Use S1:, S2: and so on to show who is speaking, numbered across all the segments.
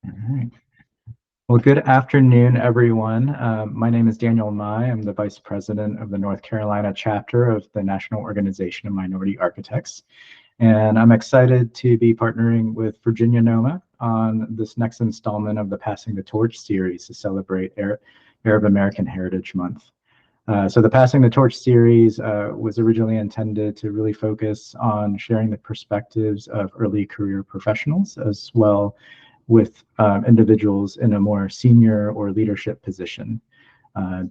S1: All right. Well, good afternoon, everyone. My name is Daniel Mai. I'm the Vice President of the North Carolina chapter of the National Organization of Minority Architects. And I'm excited to be partnering with Virginia NOMA on this next installment of the Passing the Torch series to celebrate Arab American Heritage Month. So the Passing the Torch series was originally intended to really focus on sharing the perspectives of early career professionals as well with individuals in a more senior or leadership position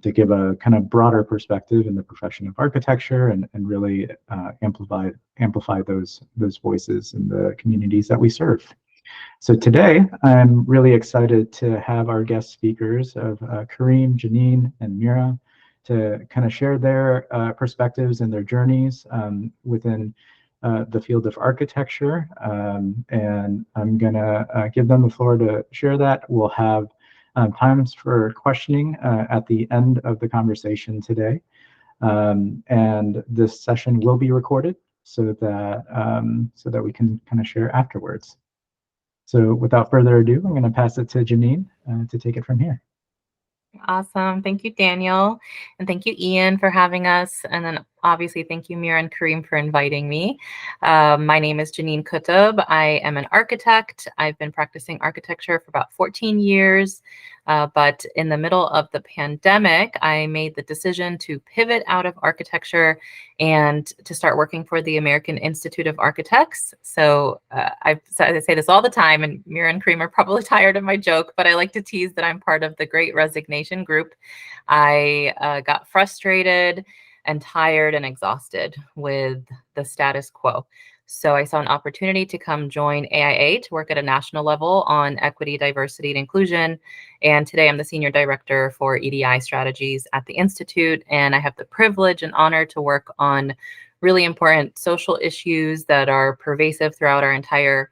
S1: to give a kind of broader perspective in the profession of architecture and really amplify those voices in the communities that we serve. So today, I'm really excited to have our guest speakers of Kareem, Janine, and Mira to kind of share their perspectives and their journeys within the field of architecture. And I'm gonna give them the floor to share that. We'll have times for questioning at the end of the conversation today. And this session will be recorded so that we can kind of share afterwards. So without further ado, I'm going to pass it to Janine to take it from here.
S2: Awesome. Thank you, Daniel. And thank you, Ian, for having us. And then obviously, thank you, Mira and Kareem, for inviting me. My name is Janine Kutub. I am an architect. I've been practicing architecture for about 14 years. But in the middle of the pandemic, I made the decision to pivot out of architecture and to start working for the American Institute of Architects. So I say this all the time, and Mira and Kareem are probably tired of my joke, but I like to tease that I'm part of the Great Resignation group. I got frustrated and tired and exhausted with the status quo. So I saw an opportunity to come join AIA to work at a national level on equity, diversity, and inclusion. And today I'm the Senior Director for EDI strategies at the Institute. And I have the privilege and honor to work on really important social issues that are pervasive throughout our entire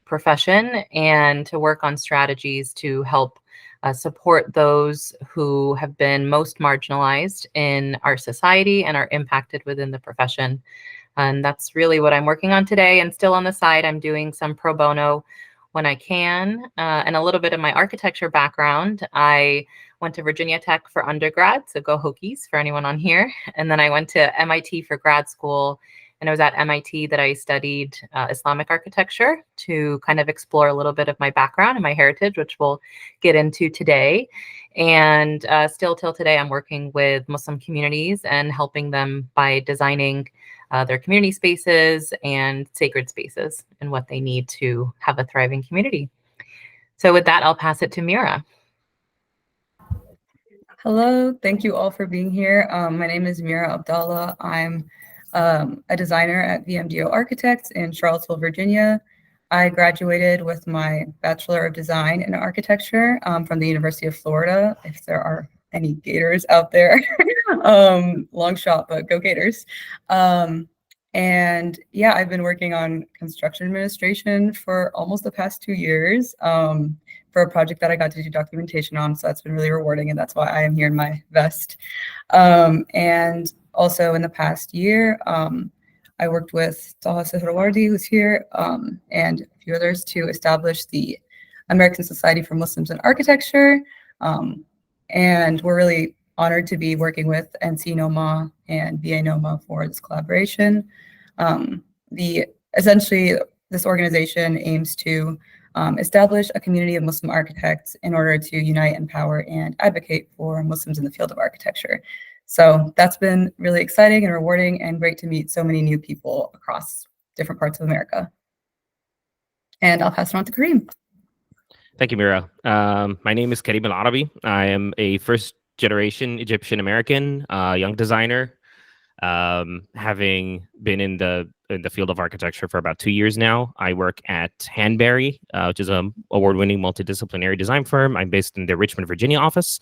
S2: profession and to work on strategies to help support those who have been most marginalized in our society and are impacted within the profession. And that's really what I'm working on today. And still on the side, I'm doing some pro bono when I can. And a little bit of my architecture background. I went to Virginia Tech for undergrad, so go Hokies for anyone on here. And then I went to MIT for grad school. And it was at MIT that I studied Islamic architecture to kind of explore a little bit of my background and my heritage, which we'll get into today. And still till today, I'm working with Muslim communities and helping them by designing their community spaces and sacred spaces and what they need to have a thriving community. So with that, I'll pass it to Mira.
S3: Hello, thank you all for being here. My name is Mira Abdallah. I'm a designer at VMDO Architects in Charlottesville, Virginia. I graduated with my Bachelor of Design in Architecture from the University of Florida, if there are any Gators out there. Long shot, but go Gators. And yeah, I've been working on construction administration for almost the past 2 years for a project that I got to do documentation on. So that's been really rewarding, and that's why I am here in my vest. And also in the past year, I worked with Taha Sehrawardi, who's here, and a few others to establish the American Society for Muslims in Architecture. And we're really honored to be working with NCNOMA and VANOMA for this collaboration. Essentially, this organization aims to establish a community of Muslim architects in order to unite, empower, and advocate for Muslims in the field of architecture. So that's been really exciting and rewarding and great to meet so many new people across different parts of America. And I'll pass it on to Kareem.
S4: Thank you, Mira. My name is Kareem Al-Arabi. I am a first-generation Egyptian-American young designer, having been in the field of architecture for about 2 years now. I work at Hanbury, which is an award-winning multidisciplinary design firm. I'm based in the Richmond, Virginia office.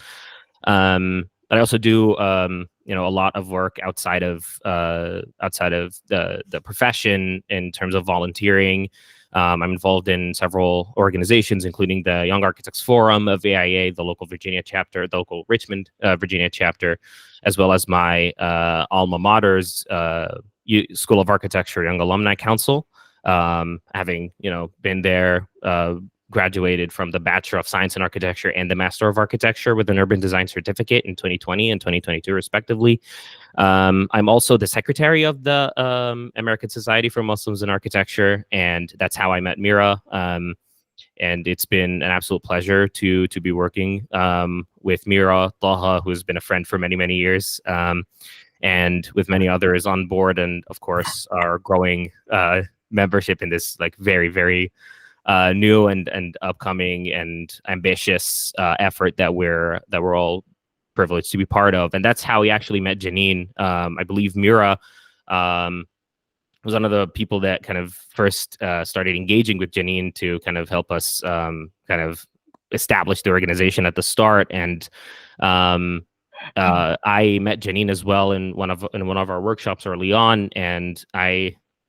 S4: But I also do a lot of work outside of the profession in terms of volunteering. I'm involved in several organizations, including the Young Architects Forum of AIA, the local Virginia chapter, the local Richmond, Virginia chapter, as well as my alma mater's School of Architecture Young Alumni Council. Having been there graduated from the Bachelor of Science in Architecture and the Master of Architecture with an Urban Design Certificate in 2020 and 2022, respectively. I'm also the secretary of the American Society for Muslims in Architecture, and that's how I met Mira. And it's been an absolute pleasure to be working with Mira, Taha, who has been a friend for many, many years, and with many others on board, and of course our growing membership in this like very, very new and upcoming and ambitious effort that we're all privileged to be part of. And that's how we actually met Janine. I believe Mira was one of the people that kind of first started engaging with Janine to kind of help us kind of establish the organization at the start. And I met Janine as well in one of our workshops early on, and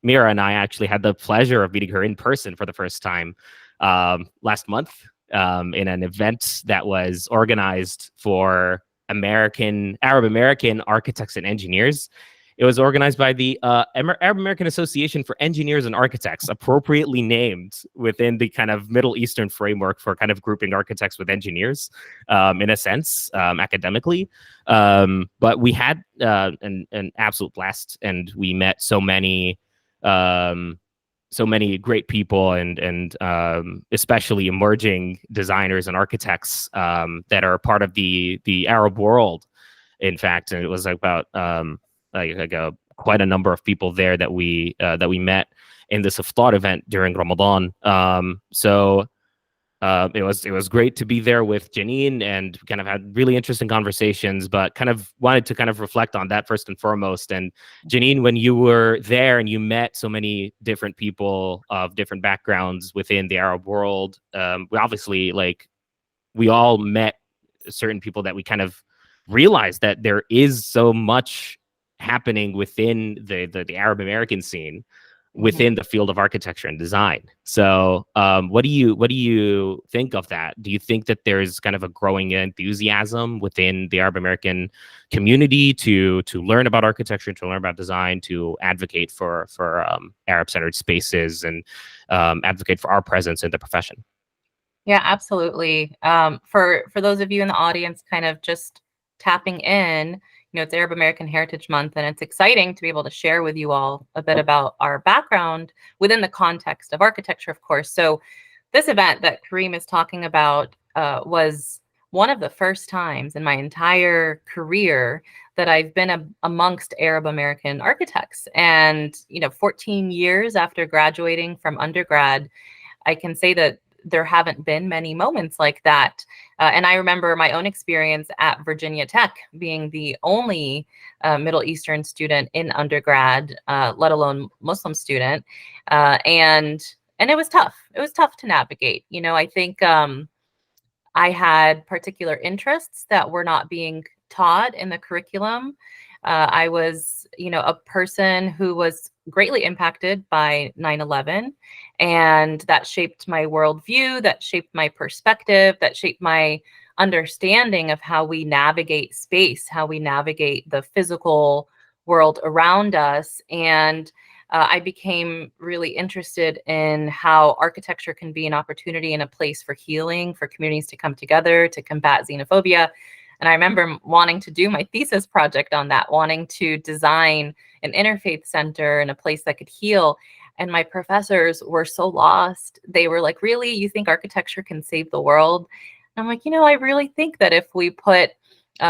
S4: Mira and I actually had the pleasure of meeting her in person for the first time last month in an event that was organized for Arab American architects and engineers. It was organized by the Arab American Association for Engineers and Architects, appropriately named within the kind of Middle Eastern framework for kind of grouping architects with engineers, in a sense, academically. But we had an absolute blast, and we met so many great people and especially emerging designers and architects that are part of the Arab world. In fact, and it was about quite a number of people there that we met in this iftar event during Ramadan. It was great to be there with Janine, and kind of had really interesting conversations, but kind of wanted to kind of reflect on that first and foremost. And Janine, when you were there and you met so many different people of different backgrounds within the Arab world, we all met certain people that we kind of realized that there is so much happening within the Arab American scene within the field of architecture and design. So what do you think of that? Do you think that there's kind of a growing enthusiasm within the Arab American community to learn about architecture, to learn about design, to advocate for Arab-centered spaces, and advocate for our presence in the profession?
S2: Yeah, absolutely. For those of you in the audience kind of just tapping in, it's Arab American Heritage Month, and it's exciting to be able to share with you all a bit about our background within the context of architecture, of course. So this event that Kareem is talking about was one of the first times in my entire career that I've been amongst Arab American architects. And, 14 years after graduating from undergrad, I can say that there haven't been many moments like that. And I remember my own experience at Virginia Tech being the only Middle Eastern student in undergrad, let alone Muslim student. And it was tough. It was tough to navigate. I think I had particular interests that were not being taught in the curriculum. I was, a person who was greatly impacted by 9/11, and that shaped my worldview, that shaped my perspective, that shaped my understanding of how we navigate space, how we navigate the physical world around us. And I became really interested in how architecture can be an opportunity and a place for healing, for communities to come together, to combat xenophobia. And I remember wanting to do my thesis project on that, wanting to design an interfaith center and a place that could heal. And my professors were so lost. They were like, really? You think architecture can save the world? And I'm like, I really think that if we put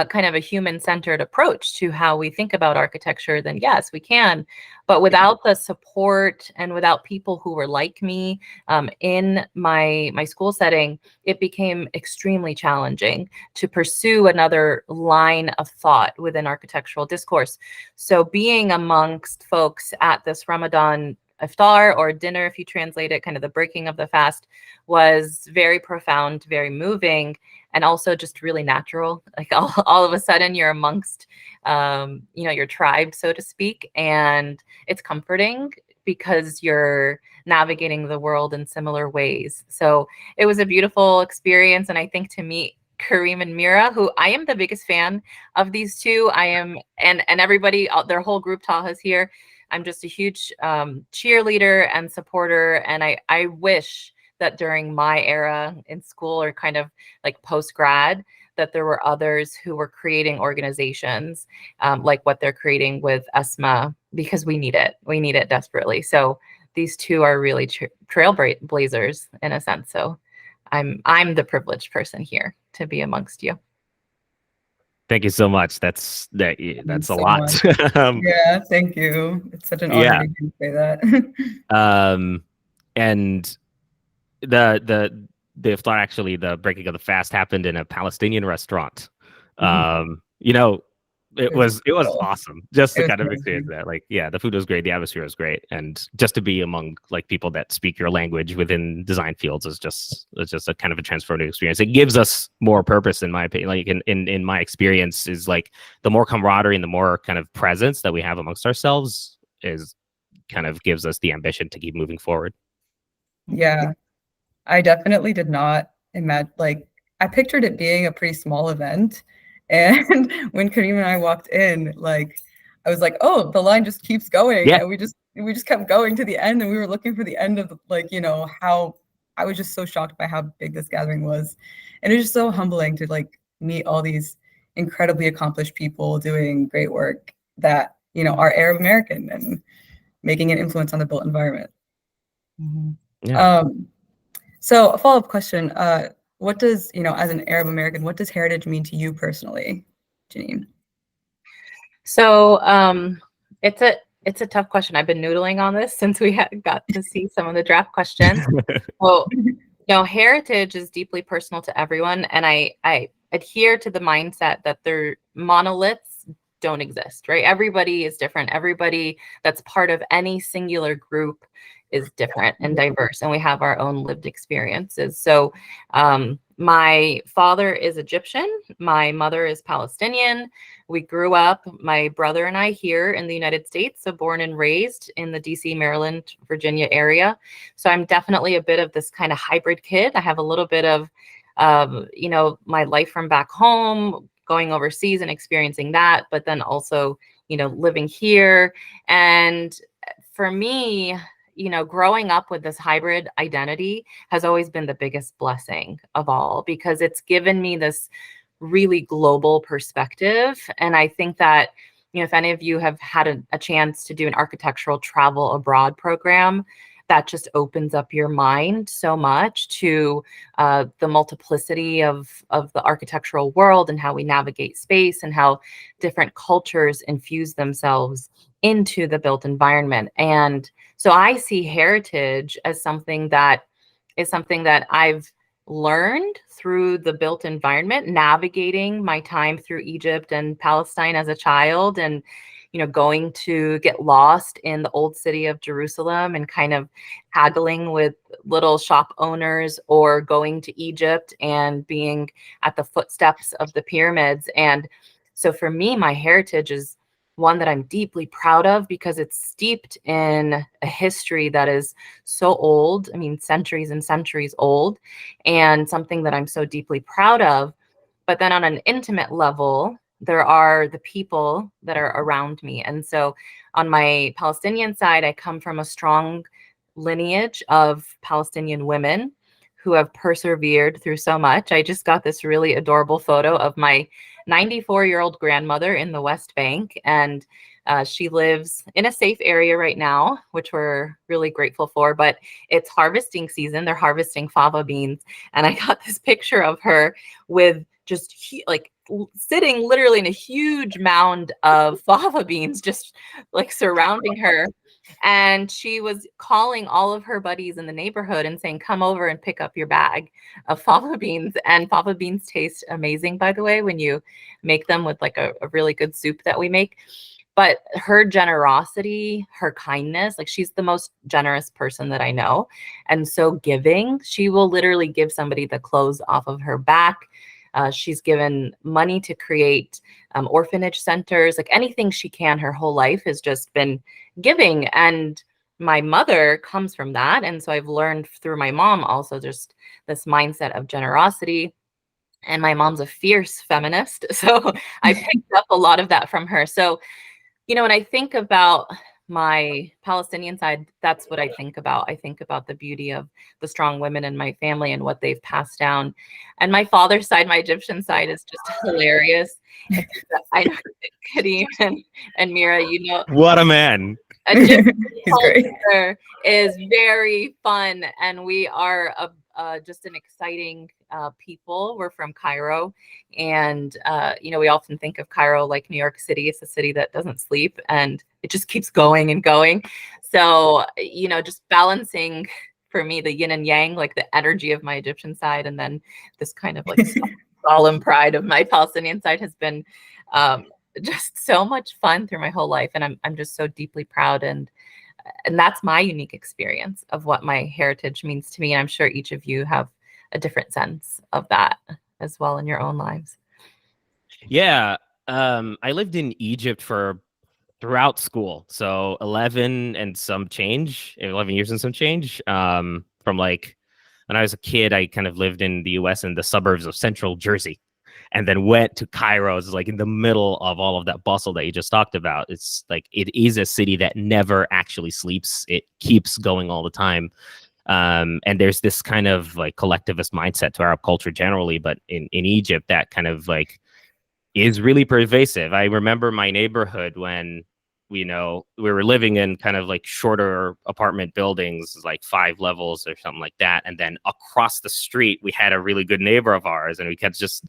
S2: kind of a human-centered approach to how we think about architecture, then yes, we can. But without the support and without people who were like me in my school setting, it became extremely challenging to pursue another line of thought within architectural discourse. So being amongst folks at this Ramadan iftar, or dinner, if you translate it, kind of the breaking of the fast, was very profound, very moving, and also just really natural. Like all of a sudden you're amongst, your tribe, so to speak, and it's comforting because you're navigating the world in similar ways. So it was a beautiful experience. And I think to meet Kareem and Mira, who I am the biggest fan of these two, I am, and everybody, their whole group, Taha's here. I'm just a huge cheerleader and supporter. And I wish that during my era in school or kind of like post-grad, that there were others who were creating organizations like what they're creating with ASMA, because we need it. We need it desperately. So these two are really trailblazers in a sense. So I'm the privileged person here to be amongst you.
S4: Thank you so much. That's
S3: Thanks
S4: a
S3: so
S4: lot.
S3: much. Yeah, thank you. It's such an honor
S4: Yeah.
S3: to hear you say that.
S4: And the iftar, actually, the breaking of the fast happened in a Palestinian restaurant. You know, it was
S3: beautiful.
S4: awesome just to
S3: It was
S4: kind of
S3: crazy.
S4: experience that. Like, yeah, the food was great, the atmosphere was great, and just to be among like people that speak your language within design fields is just a kind of a transformative experience. It gives us more purpose, in my opinion. Like in my experience, is like the more camaraderie and the more kind of presence that we have amongst ourselves is kind of gives us the ambition to keep moving forward.
S3: Yeah, I definitely did not imagine, like, I pictured it being a pretty small event. And when Kareem and I walked in, like, I was like, oh, the line just keeps going.
S4: Yeah.
S3: And we just kept going to the end, and we were looking for the end of, like, you know, how I was just so shocked by how big this gathering was. And it was just so humbling to like meet all these incredibly accomplished people doing great work that, you know, are Arab American and making an influence on the built environment.
S4: Yeah.
S3: So a follow-up question, what does, you know, as an Arab American, what does heritage mean to you personally, Janine?
S2: So it's a tough question. I've been noodling on this since we got to see some of the draft questions. Well, you know, heritage is deeply personal to everyone, and I adhere to the mindset that their monoliths don't exist, right? Everybody is different. Everybody that's part of any singular group is different and diverse, and we have our own lived experiences. So my father is Egyptian, my mother is Palestinian. We grew up, my brother and I, here in the United States, so born and raised in the DC, Maryland, Virginia area. So I'm definitely a bit of this kind of hybrid kid. I have a little bit of you know, my life from back home, going overseas and experiencing that, but then also, you know, living here. And for me, you know, growing up with this hybrid identity has always been the biggest blessing of all, because it's given me this really global perspective. And I think that, you know, if any of you have had a chance to do an architectural travel abroad program, that just opens up your mind so much to the multiplicity of the architectural world and how we navigate space and how different cultures infuse themselves into the built environment. And so I see heritage as something that I've learned through the built environment, navigating my time through Egypt and Palestine as a child, and, you know, going to get lost in the old city of Jerusalem and kind of haggling with little shop owners, or going to Egypt and being at the footsteps of the pyramids. And so for me, my heritage is one that I'm deeply proud of, because it's steeped in a history that is so old. I mean, centuries and centuries old, and something that I'm so deeply proud of. But then on an intimate level, there are the people that are around me. And so on my Palestinian side, I come from a strong lineage of Palestinian women who have persevered through so much. I just got this really adorable photo of my 94-year-old grandmother in the West Bank, and she lives in a safe area right now, which we're really grateful for, but it's harvesting season. They're harvesting fava beans, and I got this picture of her with just like sitting literally in a huge mound of fava beans, just like surrounding her. And she was calling all of her buddies in the neighborhood and saying, come over and pick up your bag of fava beans. And fava beans taste amazing, by the way, when you make them with like a really good soup that we make. But her generosity, her kindness, like, she's the most generous person that I know. And so giving, she will literally give somebody the clothes off of her back. She's given money to create orphanage centers, like anything she can. Her whole life has just been giving. And my mother comes from that. And so I've learned through my mom also just this mindset of generosity. And my mom's a fierce feminist. So I picked up a lot of that from her. So, you know, when I think about my Palestinian side, that's what I think about. I think about the beauty of the strong women in my family and what they've passed down. And my father's side, my Egyptian side, is just hilarious. I know Kareem and Mira, you know,
S4: What a man.
S2: Egyptian
S3: He's great.
S2: culture is very fun, and we are just an exciting people. We're from Cairo, and you know, we often think of Cairo like New York City. It's a city that doesn't sleep, and it just keeps going and going. So, you know, just balancing for me the yin and yang, like the energy of my Egyptian side, and then this kind of like solemn pride of my Palestinian side has been just so much fun through my whole life, and I'm just so deeply proud, and that's my unique experience of what my heritage means to me, and I'm sure each of you have a different sense of that as well in your own lives.
S4: Yeah, I lived in Egypt for throughout school, so 11 and some change, 11 years and some change. From like when I was a kid, I kind of lived in the U.S. in the suburbs of central Jersey, and then went to Cairo. It's like in the middle of all of that bustle that you just talked about. It's like it is a city that never actually sleeps. It keeps going all the time. And there's this kind of like collectivist mindset to Arab culture generally, but in Egypt, that kind of like is really pervasive. I remember my neighborhood when, you know, we were living in kind of like shorter apartment buildings, like 5 levels or something like that. And then across the street, we had a really good neighbor of ours, and we kept just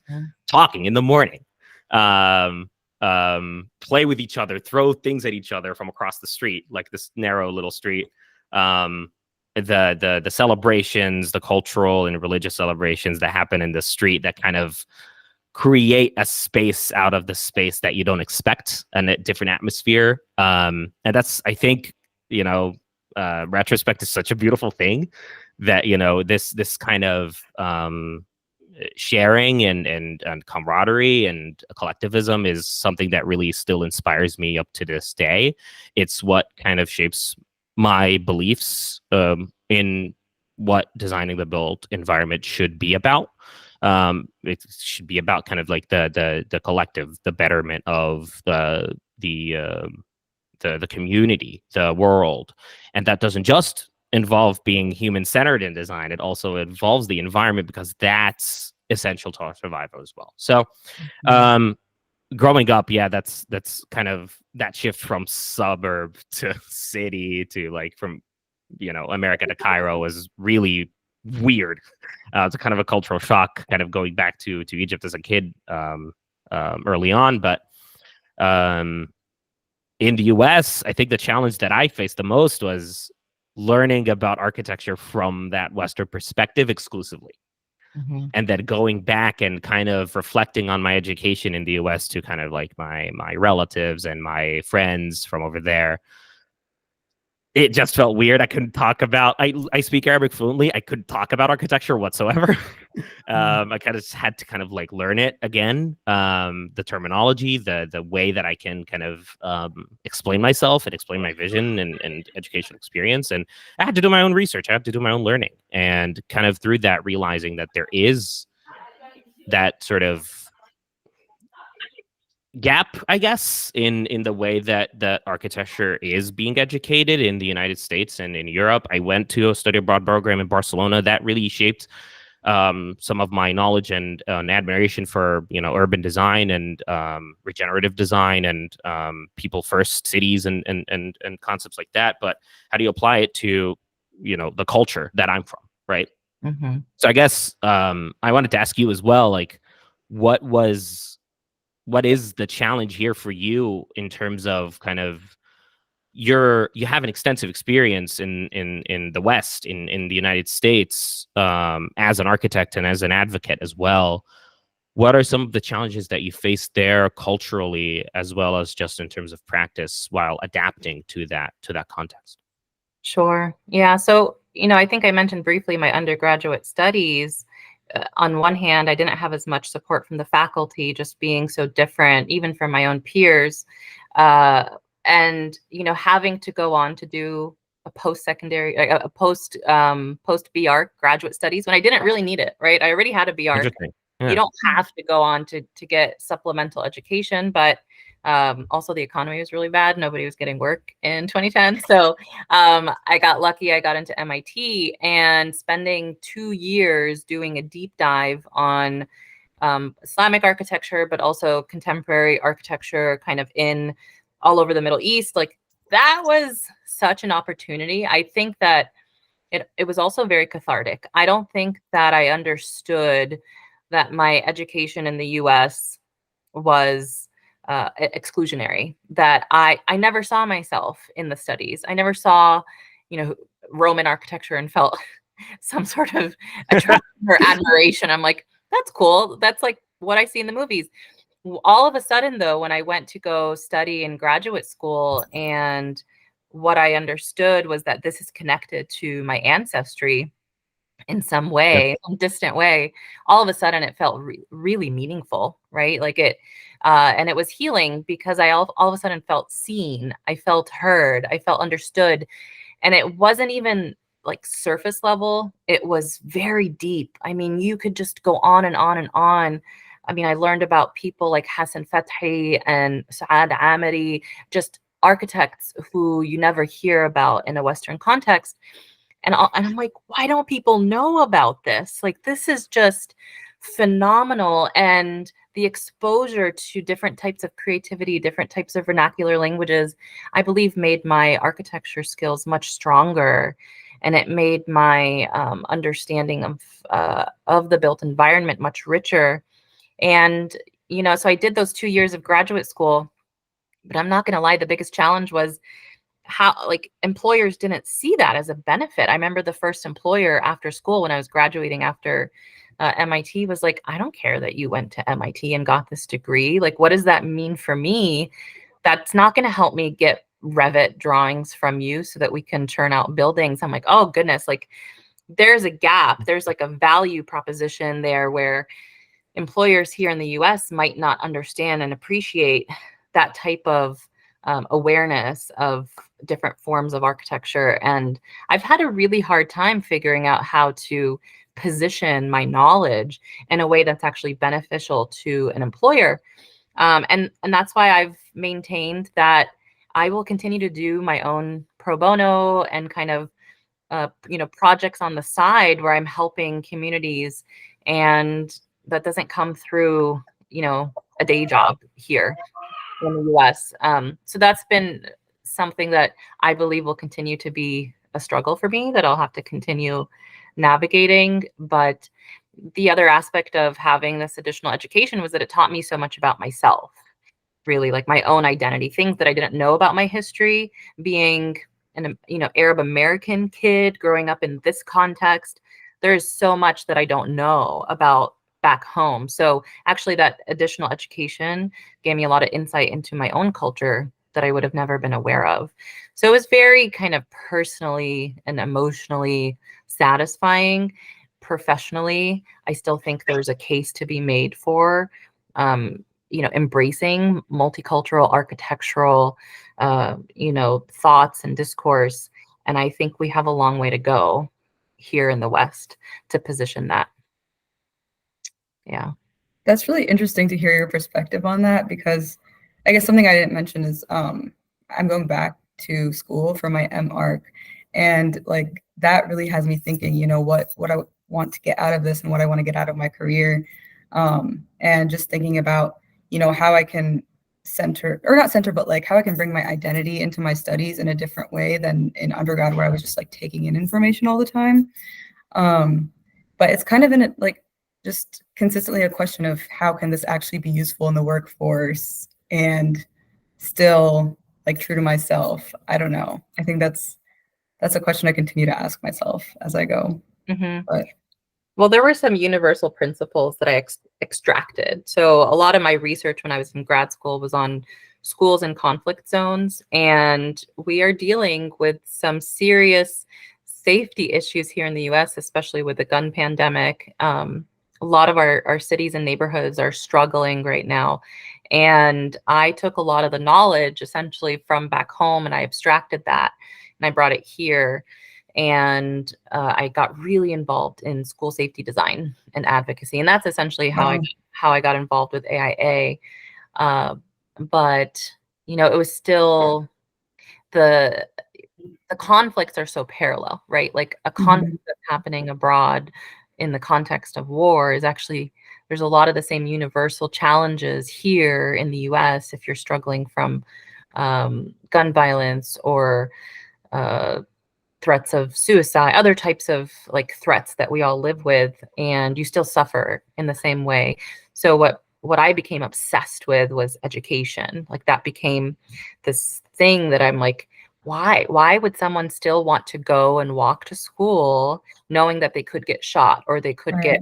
S4: talking in the morning, play with each other, throw things at each other from across the street, like this narrow little street. The celebrations, the cultural and religious celebrations that happen in the street that kind of create a space out of the space that you don't expect, and a different atmosphere. And that's, I think, you know, retrospect is such a beautiful thing that, you know, this kind of sharing and camaraderie and collectivism is something that really still inspires me up to this day. It's what kind of shapes my beliefs in what designing the built environment should be about. It should be about kind of like the collective, the betterment of the community, the world, and that doesn't just involve being human-centered in design. It also involves the environment, because that's essential to our survival as well. So, growing up, yeah, that's kind of that shift from suburb to city to like from, you know, America to Cairo was really weird. It's a kind of a cultural shock, kind of going back to Egypt as a kid early on. But in the US, I think the challenge that I faced the most was learning about architecture from that Western perspective exclusively. And then going back and kind of reflecting on my education in the US to kind of like my relatives and my friends from over there. It just felt weird. I couldn't talk about, I speak Arabic fluently. I couldn't talk about architecture whatsoever. I kind of had to kind of like learn it again. The terminology, the way that I can kind of explain myself and explain my vision and educational experience. And I had to do my own research. I had to do my own learning. And kind of through that, realizing that there is that sort of gap, I guess, in the way that architecture is being educated in the United States and in Europe. I went to a study abroad program in Barcelona that really shaped some of my knowledge and admiration for, you know, urban design and regenerative design and people first cities and concepts like that. But how do you apply it to, you know, the culture that I'm from, right? So I guess I wanted to ask you as well, like, what is the challenge here for you in terms of kind of you have an extensive experience in the West, in the United States, as an architect and as an advocate as well. What are some of the challenges that you face there culturally, as well as just in terms of practice, while adapting to that context?
S2: Sure. Yeah. So, you know, I think I mentioned briefly my undergraduate studies. On one hand, I didn't have as much support from the faculty, just being so different, even from my own peers. And, you know, having to go on to do a post-secondary, a post-BR graduate studies when I didn't really need it, right? I already had a BR.
S4: Interesting. Yeah.
S2: You don't have to go on to get supplemental education, but Also, the economy was really bad. Nobody was getting work in 2010. So I got lucky. I got into MIT, and spending 2 years doing a deep dive on Islamic architecture, but also contemporary architecture kind of in all over the Middle East. Like, that was such an opportunity. I think that it was also very cathartic. I don't think that I understood that my education in the US was exclusionary, that I never saw myself in the studies. I never saw, Roman architecture and felt some sort of attraction or admiration. I'm like, that's cool. That's like what I see in the movies. All of a sudden, though, when I went to go study in graduate school, and what I understood was that this is connected to my ancestry in some way, some distant way, all of a sudden it felt really meaningful, right? Like and it was healing, because I all of a sudden felt seen, I felt heard, I felt understood. And it wasn't even like surface level, it was very deep. I mean, you could just go on and on and on. I mean, I learned about people like Hassan Fathi and Saad Amiri, just architects who you never hear about in a Western context. And I'm like, why don't people know about this? Like, this is just phenomenal. And the exposure to different types of creativity, different types of vernacular languages, I believe made my architecture skills much stronger. And it made my understanding of the built environment much richer. And, so I did those 2 years of graduate school, but I'm not going to lie, the biggest challenge was how, like, employers didn't see that as a benefit. I remember the first employer after school, when I was graduating after MIT, was like, I don't care that you went to MIT and got this degree. Like, what does that mean for me? That's not going to help me get Revit drawings from you so that we can churn out buildings. I'm like, oh goodness, like, there's a gap. There's like a value proposition there where employers here in the US might not understand and appreciate that type of awareness of different forms of architecture. And I've had a really hard time figuring out how to position my knowledge in a way that's actually beneficial to an employer. And that's why I've maintained that I will continue to do my own pro bono and kind of projects on the side where I'm helping communities, and that doesn't come through a day job here in the US. So that's been something that I believe will continue to be a struggle for me, that I'll have to continue navigating. But the other aspect of having this additional education was that it taught me so much about myself, really, like my own identity, things that I didn't know about my history, being an Arab American kid growing up in this context. There's so much that I don't know about back home. So actually that additional education gave me a lot of insight into my own culture that I would have never been aware of. So it was very kind of personally and emotionally satisfying. Professionally, I still think there's a case to be made for embracing multicultural architectural thoughts and discourse. And I think we have a long way to go here in the West to position that. Yeah.
S3: That's really interesting to hear your perspective on that, because I guess something I didn't mention is I'm going back to school for my MArch, and like that really has me thinking, what I want to get out of this and what I want to get out of my career, and just thinking about how I can but like how I can bring my identity into my studies in a different way than in undergrad, where I was just like taking in information all the time. But it's kind of in it, like, just consistently a question of how can this actually be useful in the workforce and still like true to myself. I don't know. I think that's a question I continue to ask myself as I go.
S2: Mm-hmm.
S3: But
S2: well, there were some universal principles that I extracted. So a lot of my research when I was in grad school was on schools in conflict zones, and we are dealing with some serious safety issues here in the US, especially with the gun pandemic. A lot of our cities and neighborhoods are struggling right now. And I took a lot of the knowledge essentially from back home, and I abstracted that and I brought it here. And I got really involved in school safety design and advocacy. And that's essentially how I got involved with AIA. but you know, it was still the conflicts are so parallel, right? Like a conflict that's happening abroad in the context of war is actually, there's a lot of the same universal challenges here in the US if you're struggling from gun violence or threats of suicide, other types of like threats that we all live with, and you still suffer in the same way. So what I became obsessed with was education. Like that became this thing that I'm like, why would someone still want to go and walk to school knowing that they could get shot or they could get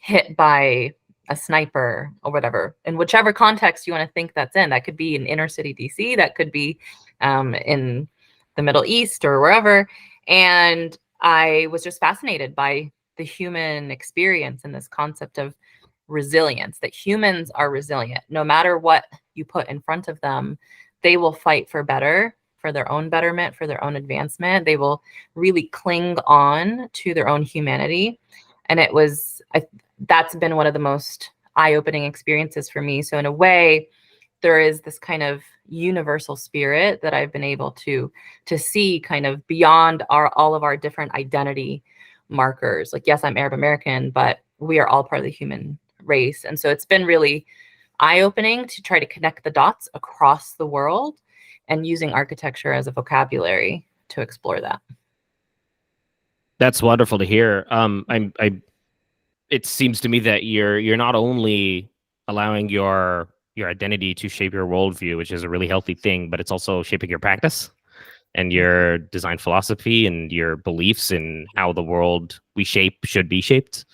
S2: hit by a sniper or whatever, in whichever context you want to think that's in. That could be in inner city DC, that could be in the Middle East or wherever. And I was just fascinated by the human experience and this concept of resilience, that humans are resilient. No matter what you put in front of them, they will fight for better, for their own betterment, for their own advancement. They will really cling on to their own humanity. And it was, that's been one of the most eye-opening experiences for me. So in a way, there is this kind of universal spirit that I've been able to see kind of beyond all of our different identity markers. Like, yes, I'm Arab American, but we are all part of the human race. And so it's been really eye-opening to try to connect the dots across the world and using architecture as a vocabulary to explore that.
S4: That's wonderful to hear. It seems to me that you're not only allowing your identity to shape your worldview, which is a really healthy thing, but it's also shaping your practice and your design philosophy and your beliefs in how the world we shape should be shaped.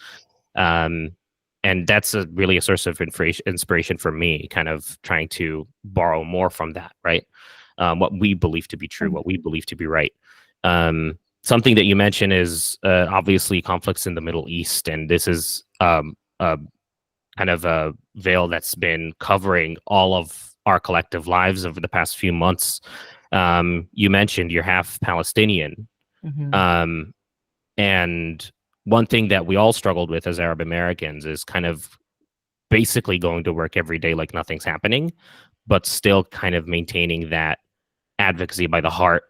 S4: And that's really a source of inspiration for me, kind of trying to borrow more from that, right? What we believe to be true, what we believe to be right. Something that you mentioned is obviously conflicts in the Middle East, and this is kind of a veil that's been covering all of our collective lives over the past few months. You mentioned you're half Palestinian. And one thing that we all struggled with as Arab Americans is kind of basically going to work every day like nothing's happening, but still kind of maintaining that advocacy by the heart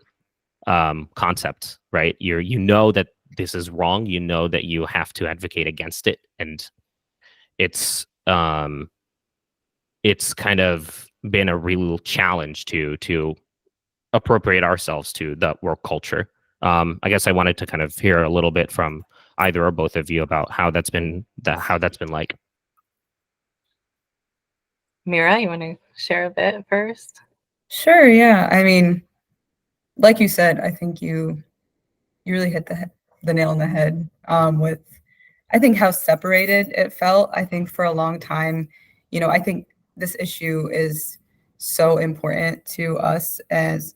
S4: concept, right? You know that this is wrong. You know that you have to advocate against it. And it's kind of been a real challenge to appropriate ourselves to the work culture. I guess I wanted to kind of hear a little bit from either or both of you about how that's been like.
S2: Mira, you want to share a bit first?
S3: Sure, yeah. I mean, like you said, I think you really hit the nail on the head with, I think, how separated it felt. I think for a long time, you know, I think this issue is so important to us as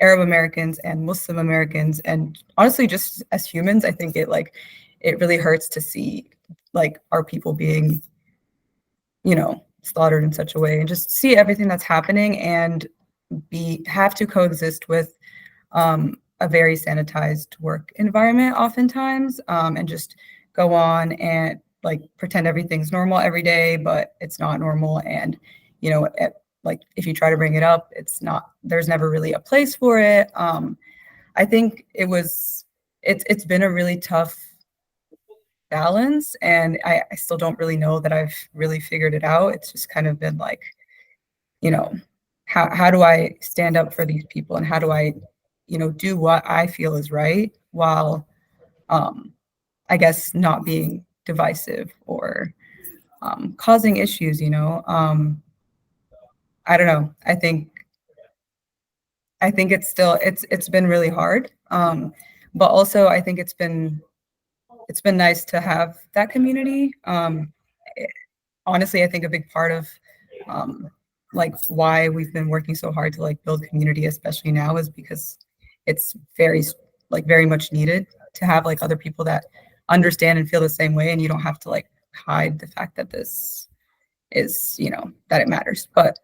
S3: Arab Americans and Muslim Americans, and honestly, just as humans. I think it really hurts to see like our people being, you know, slaughtered in such a way, and just see everything that's happening and have to coexist with a very sanitized work environment oftentimes, and just go on and like pretend everything's normal every day, but it's not normal. And, you know, like if you try to bring it up, there's never really a place for it. I think it's been a really tough balance, and I still don't really know that I've really figured it out. It's just kind of been like, you know, how do I stand up for these people, and how do I, you know, do what I feel is right while, I guess, not being divisive or causing issues, you know. I don't know. I think it's been really hard. But also I think it's been nice to have that community. Honestly, I think a big part of like why we've been working so hard to like build community, especially now, is because it's very much needed to have like other people that understand and feel the same way, and you don't have to like hide the fact that this is, you know, that it matters. But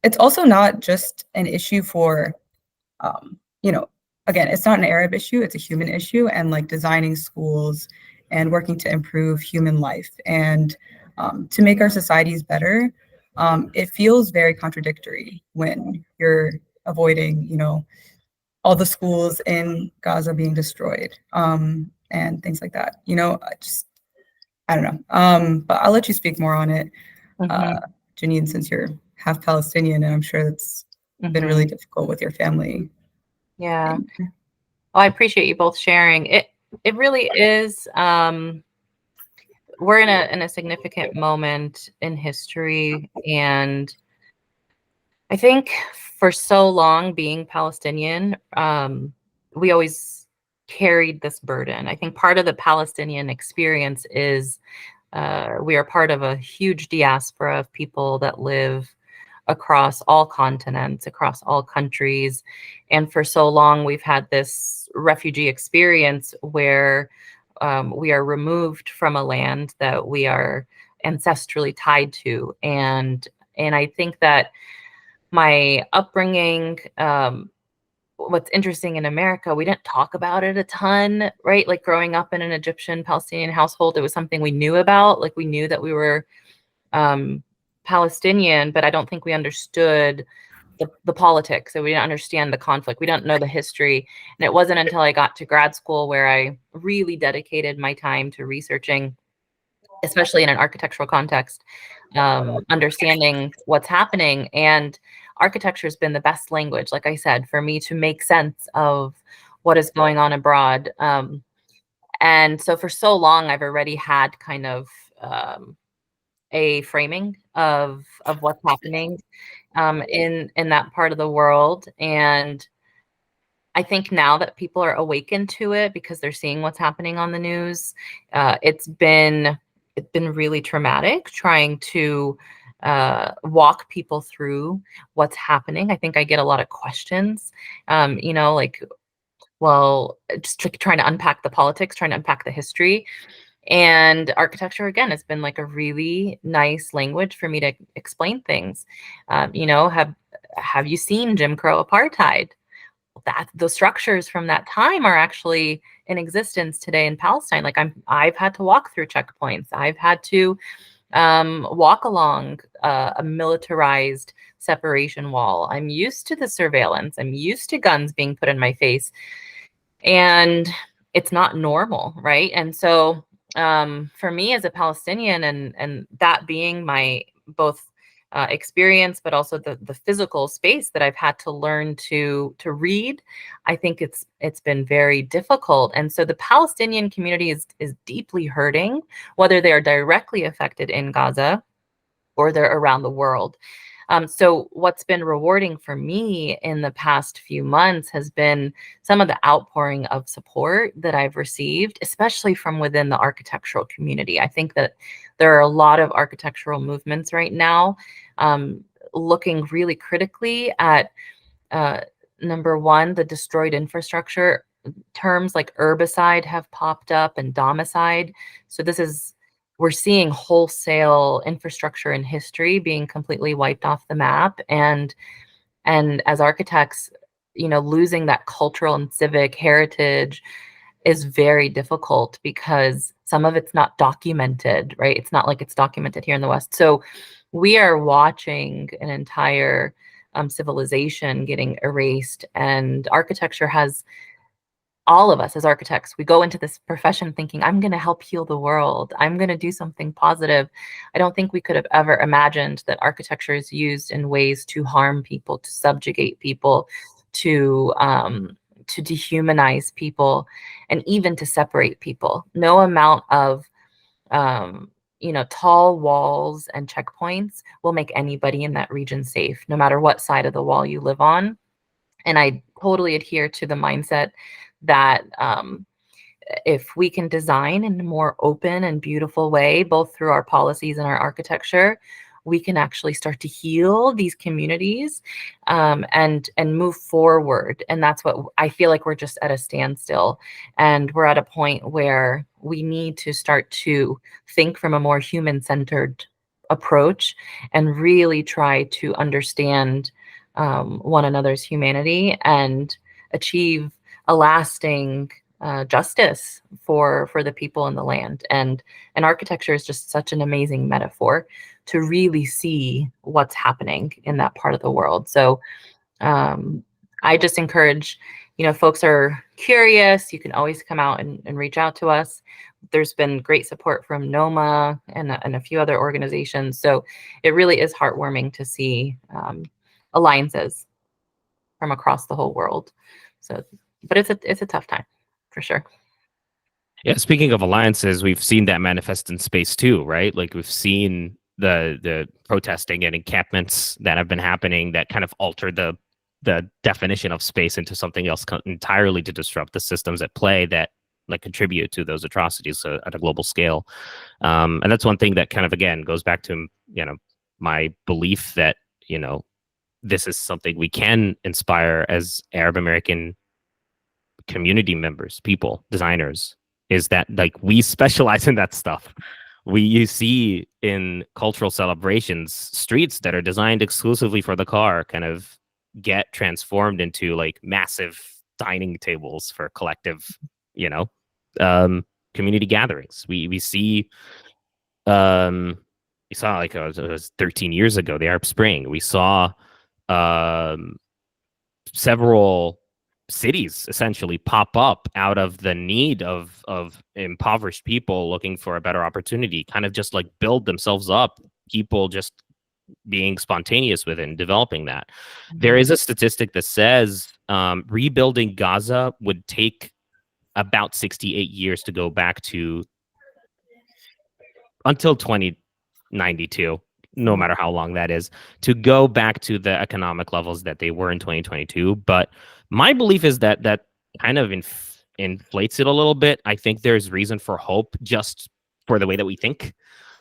S3: it's also not just an issue for, you know, again, it's not an Arab issue, it's a human issue, and like designing schools and working to improve human life and to make our societies better. it feels very contradictory when you're avoiding, you know, all the schools in Gaza being destroyed, and things like that. You know, I don't know. But I'll let you speak more on it, Janine, since you're half Palestinian, and I'm sure that's been really difficult with your family.
S2: Yeah. Well, I appreciate you both sharing. It really is. We're in a significant moment in history, and I think for so long being Palestinian, we always carried this burden. I think part of the Palestinian experience is we are part of a huge diaspora of people that live across all continents, across all countries. And for so long, we've had this refugee experience where we are removed from a land that we are ancestrally tied to. And I think that my upbringing, what's interesting in America, we didn't talk about it a ton, right? Like growing up in an Egyptian Palestinian household, it was something we knew about. Like we knew that we were Palestinian, but I don't think we understood the politics. So we didn't understand the conflict. We don't know the history. And it wasn't until I got to grad school where I really dedicated my time to researching, especially in an architectural context, understanding what's happening. And architecture has been the best language, like I said, for me to make sense of what is going on abroad. And so for so long, I've already had kind of a framing of what's happening in that part of the world. And I think now that people are awakened to it because they're seeing what's happening on the news, it's been really traumatic trying to walk people through what's happening. I think I get a lot of questions, you know, like, well, just trying to unpack the politics, trying to unpack the history. And architecture, again, has been like a really nice language for me to explain things. You know, have you seen Jim Crow apartheid? That the structures from that time are actually in existence today in Palestine. Like I've had to walk through checkpoints. I've had to walk along a militarized separation wall. I'm used to the surveillance. I'm used to guns being put in my face, and it's not normal, right? And so for me as a Palestinian, and that being my both experience, but also the physical space that I've had to learn to read, I think it's been very difficult. And so the Palestinian community is deeply hurting, whether they are directly affected in Gaza or they're around the world. So what's been rewarding for me in the past few months has been some of the outpouring of support that I've received, especially from within the architectural community. I think that there are a lot of architectural movements right now looking really critically at, number one, the destroyed infrastructure. Terms like urbicide have popped up and domicide. So we're seeing wholesale infrastructure in history being completely wiped off the map. And as architects, you know, losing that cultural and civic heritage is very difficult because some of it's not documented, right? It's not like it's documented here in the West. So we are watching an entire civilization getting erased, and architecture has, all of us as architects, we go into this profession thinking, I'm going to help heal the world. I'm going to do something positive. I don't think we could have ever imagined that architecture is used in ways to harm people, to subjugate people, to dehumanize people, and even to separate people. No amount of you know, tall walls and checkpoints will make anybody in that region safe, no matter what side of the wall you live on. And I totally adhere to the mindset that if we can design in a more open and beautiful way, both through our policies and our architecture, we can actually start to heal these communities and move forward. And that's what I feel like we're just at a standstill. And we're at a point where we need to start to think from a more human-centered approach and really try to understand one another's humanity and achieve a lasting justice for the people in the land. And architecture is just such an amazing metaphor to really see what's happening in that part of the world. So I just encourage, folks are curious, you can always come out and reach out to us. There's been great support from NOMA and a few other organizations. So it really is heartwarming to see alliances from across the whole world. So, but it's a tough time for sure.
S4: Yeah, speaking of alliances, we've seen that manifest in space too, right? Like we've seen the protesting and encampments that have been happening that kind of alter the definition of space into something else entirely to disrupt the systems at play that like contribute to those atrocities at a global scale. And that's one thing that kind of again goes back to my belief that this is something we can inspire as Arab American community members, people, designers, is that like we specialize in that stuff. You see in cultural celebrations, streets that are designed exclusively for the car kind of get transformed into like massive dining tables for collective, community gatherings. We see, we saw like it was 13 years ago, the Arab Spring. We saw several cities essentially pop up out of the need of impoverished people looking for a better opportunity, kind of just like build themselves up, people just being spontaneous within developing that. There is a statistic that says rebuilding Gaza would take about 68 years to go back to until 2092, no matter how long that is, to go back to the economic levels that they were in 2022. But my belief is that kind of inflates it a little bit. I think there's reason for hope just for the way that we think,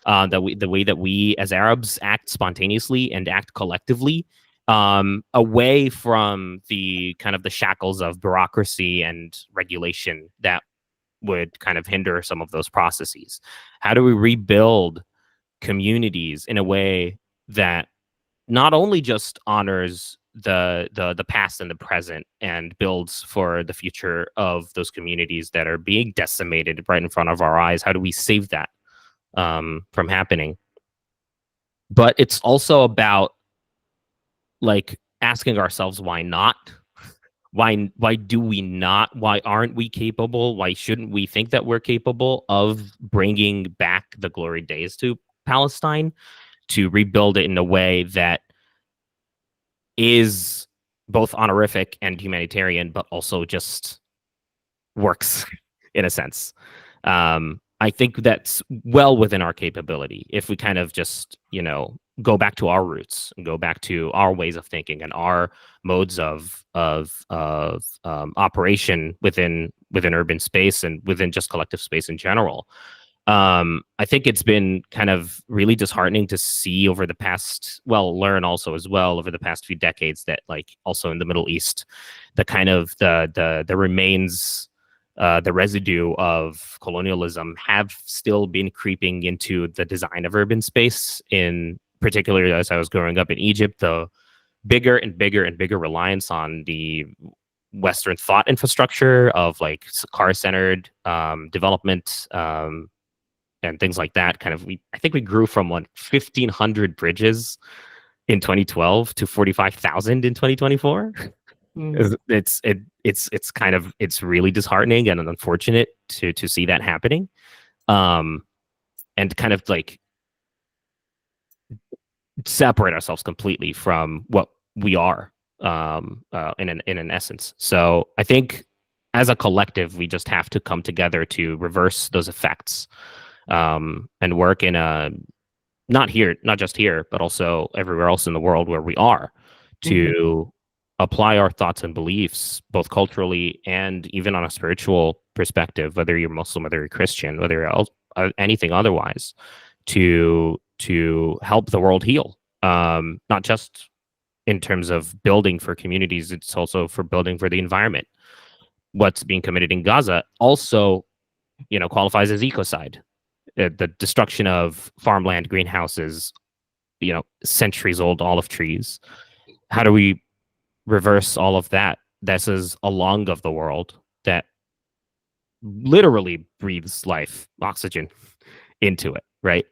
S4: the way that we as Arabs act spontaneously and act collectively, away from the kind of the shackles of bureaucracy and regulation that would kind of hinder some of those processes. How do we rebuild communities in a way that not only just honors the past and the present and builds for the future of those communities that are being decimated right in front of our eyes? How do we save that from happening? But it's also about like asking ourselves, why not? Why do we not? Why aren't we capable? Why shouldn't we think that we're capable of bringing back the glory days to Palestine, to rebuild it in a way that is both honorific and humanitarian, but also just works in a sense? I think that's well within our capability if we kind of just, go back to our roots and go back to our ways of thinking and our modes of operation within urban space and within just collective space in general. I think it's been kind of really disheartening to see over the past, learn also as well over the past few decades that like also in the Middle East, the kind of the remains, the residue of colonialism have still been creeping into the design of urban space. In particular, as I was growing up in Egypt, the bigger and bigger and bigger reliance on the Western thought infrastructure of like car-centered development, and things like that. I think we grew from 1,500 bridges in 2012 to 45,000 in 2024. It's really disheartening and unfortunate to see that happening, and kind of like separate ourselves completely from what we are, in an essence. So I think as a collective, we just have to come together to reverse those effects, and work in not just here, but also everywhere else in the world where we are, to apply our thoughts and beliefs, both culturally and even on a spiritual perspective, whether you're Muslim, whether you're Christian, whether you're anything otherwise, to help the world heal. Not just in terms of building for communities, it's also for building for the environment. What's being committed in Gaza also, qualifies as ecocide. The destruction of farmland, greenhouses, centuries old olive trees. How do we reverse all of that? This is a lung of the world that literally breathes life, oxygen into it, right?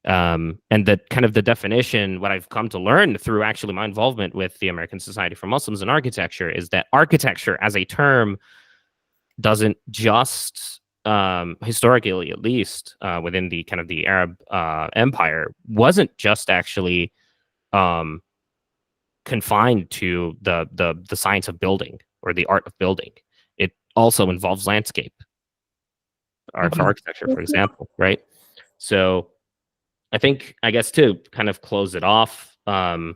S4: And that kind of the definition, what I've come to learn through actually my involvement with the American Society for Muslims in Architecture, is that architecture as a term doesn't just historically, at least within the kind of the Arab empire, wasn't just actually confined to the science of building or the art of building. It also involves landscape, art for architecture, for example, right? So I think, I guess, to kind of close it off, how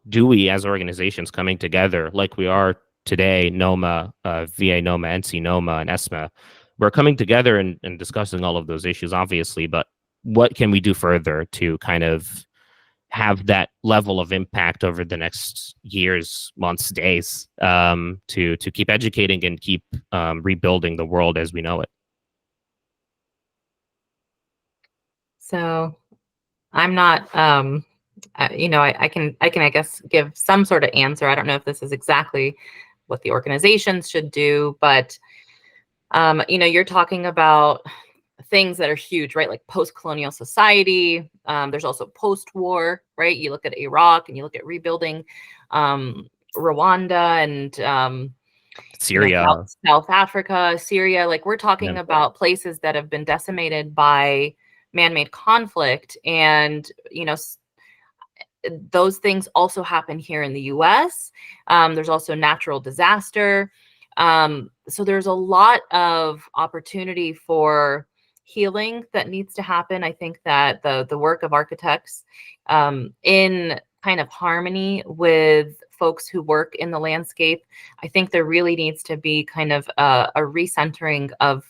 S4: do we as organizations coming together like we are today, NOMA, VANOMA, NCNOMA, and ASMA, we're coming together and discussing all of those issues, obviously, but what can we do further to kind of have that level of impact over the next years, months, days, to keep educating and keep rebuilding the world as we know it?
S2: So I'm not, I can, I guess, give some sort of answer. I don't know if this is exactly what the organizations should do, but, you're talking about things that are huge, right? Like post-colonial society. There's also post-war, right? You look at Iraq and you look at rebuilding Rwanda and
S4: Syria,
S2: South Africa, Syria. Like we're talking about places that have been decimated by man-made conflict. And, those things also happen here in the US. There's also natural disaster. So there's a lot of opportunity for healing that needs to happen. I think that the work of architects in kind of harmony with folks who work in the landscape, I think there really needs to be kind of a recentering of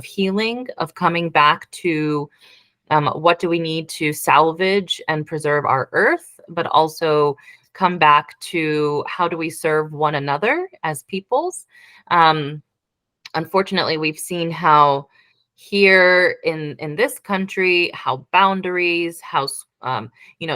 S2: healing, of coming back to what do we need to salvage and preserve our earth, but also come back to how do we serve one another as peoples. Unfortunately, we've seen how here in this country, how boundaries, how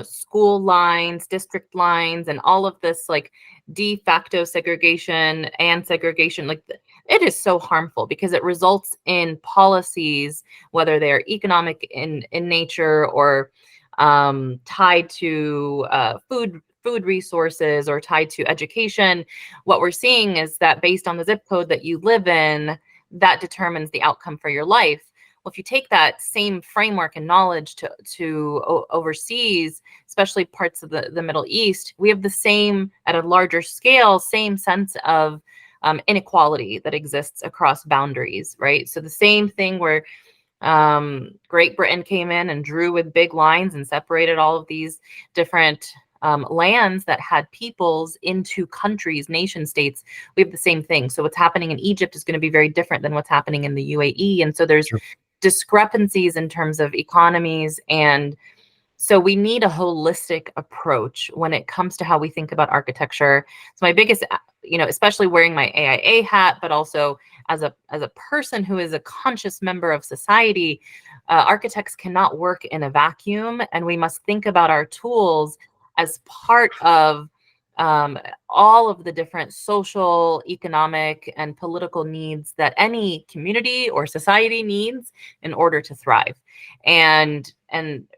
S2: school lines, district lines, and all of this like de facto segregation and segregation, like it is so harmful because it results in policies, whether they're economic in nature or tied to food resources or tied to education. What we're seeing is that based on the zip code that you live in, that determines the outcome for your life. Well, if you take that same framework and knowledge to overseas, especially parts of the Middle East, we have the same, at a larger scale, same sense of inequality that exists across boundaries, right? So the same thing where Great Britain came in and drew with big lines and separated all of these different lands that had peoples into countries, nation states. We have the same thing. So what's happening in Egypt is going to be very different than what's happening in the UAE. And so there's discrepancies in terms of economies. And so we need a holistic approach when it comes to how we think about architecture. So my biggest, especially wearing my AIA hat, but also as a person who is a conscious member of society, architects cannot work in a vacuum, and we must think about our tools as part of all of the different social, economic, and political needs that any community or society needs in order to thrive. And